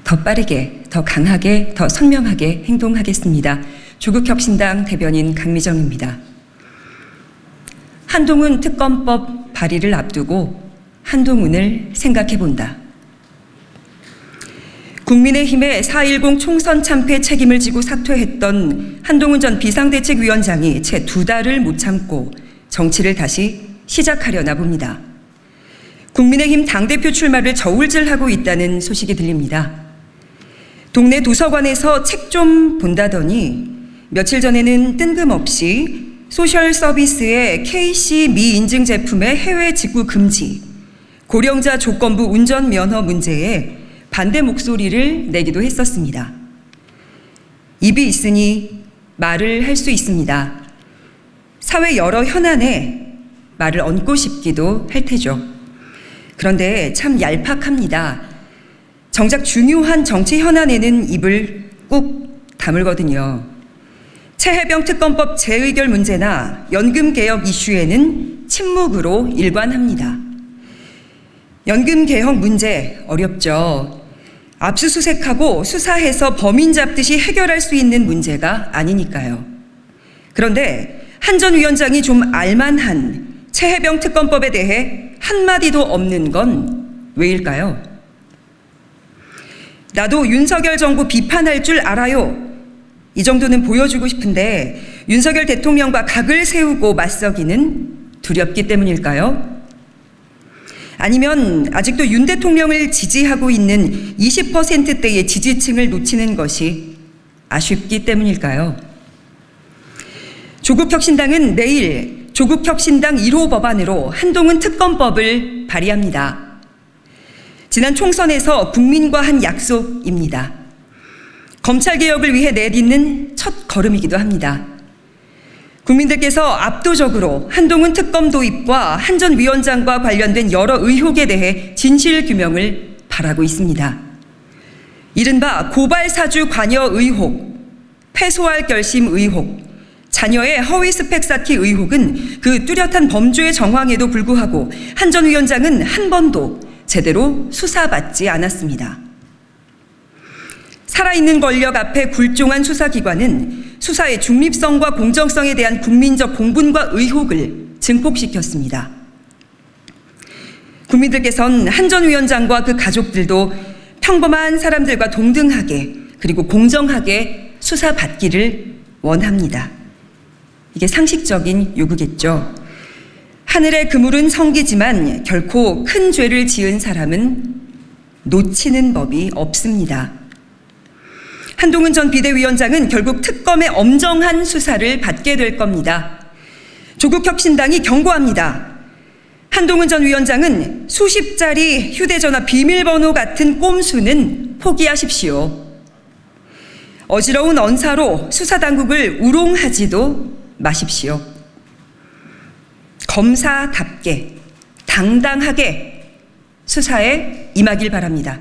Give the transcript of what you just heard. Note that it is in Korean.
더 빠르게, 더 강하게, 더 선명하게 행동하겠습니다. 조국혁신당 대변인 강미정입니다. 한동훈 특검법 발의를 앞두고 한동훈을 생각해본다. 국민의힘의 4.10 총선 참패 책임을 지고 사퇴했던 한동훈 전 비상대책위원장이 채 2달을 못 참고 정치를 다시 시작하려나 봅니다. 국민의힘 당대표 출마를 저울질하고 있다는 소식이 들립니다. 동네 도서관에서 책 좀 본다더니 며칠 전에는 뜬금없이 소셜 서비스의 KC 미인증 제품의 해외 직구 금지, 고령자 조건부 운전면허 문제에 반대 목소리를 내기도 했었습니다. 입이 있으니 말을 할 수 있습니다. 사회 여러 현안에 말을 얹고 싶기도 할 테죠. 그런데 참 얄팍합니다. 정작 중요한 정치 현안에는 입을 꾹 다물거든요. 최혜병 특검법 재의결 문제나 연금개혁 이슈에는 침묵으로 일관합니다. 연금개혁 문제 어렵죠. 압수수색하고 수사해서 범인 잡듯이 해결할 수 있는 문제가 아니니까요. 그런데 한 전 위원장이 좀 알만한 최혜병 특검법에 대해 한마디도 없는 건 왜일까요? 나도 윤석열 정부 비판할 줄 알아요. 이 정도는 보여주고 싶은데 윤석열 대통령과 각을 세우고 맞서기는 두렵기 때문일까요? 아니면 아직도 윤 대통령을 지지하고 있는 20%대의 지지층을 놓치는 것이 아쉽기 때문일까요? 조국혁신당은 내일 조국혁신당 1호 법안으로 한동훈 특검법을 발의합니다. 지난 총선에서 국민과 한 약속입니다. 검찰개혁을 위해 내딛는 첫 걸음이기도 합니다. 국민들께서 압도적으로 한동훈 특검 도입과 한 전 위원장과 관련된 여러 의혹에 대해 진실규명을 바라고 있습니다. 이른바 고발사주 관여 의혹, 패소할 결심 의혹, 자녀의 허위 스펙 쌓기 의혹은 그 뚜렷한 범죄의 정황에도 불구하고 한 전 위원장은 한 번도 제대로 수사받지 않았습니다. 살아있는 권력 앞에 굴종한 수사기관은 수사의 중립성과 공정성에 대한 국민적 공분과 의혹을 증폭시켰습니다. 국민들께서는 한 전 위원장과 그 가족들도 평범한 사람들과 동등하게 그리고 공정하게 수사받기를 원합니다. 이게 상식적인 요구겠죠. 하늘의 그물은 성기지만 결코 큰 죄를 지은 사람은 놓치는 법이 없습니다. 한동훈 전 비대위원장은 결국 특검의 엄정한 수사를 받게 될 겁니다. 조국혁신당이 경고합니다. 한동훈 전 위원장은 수십 자리 휴대전화 비밀번호 같은 꼼수는 포기하십시오. 어지러운 언사로 수사당국을 우롱하지도 마십시오. 검사답게 당당하게 수사에 임하길 바랍니다.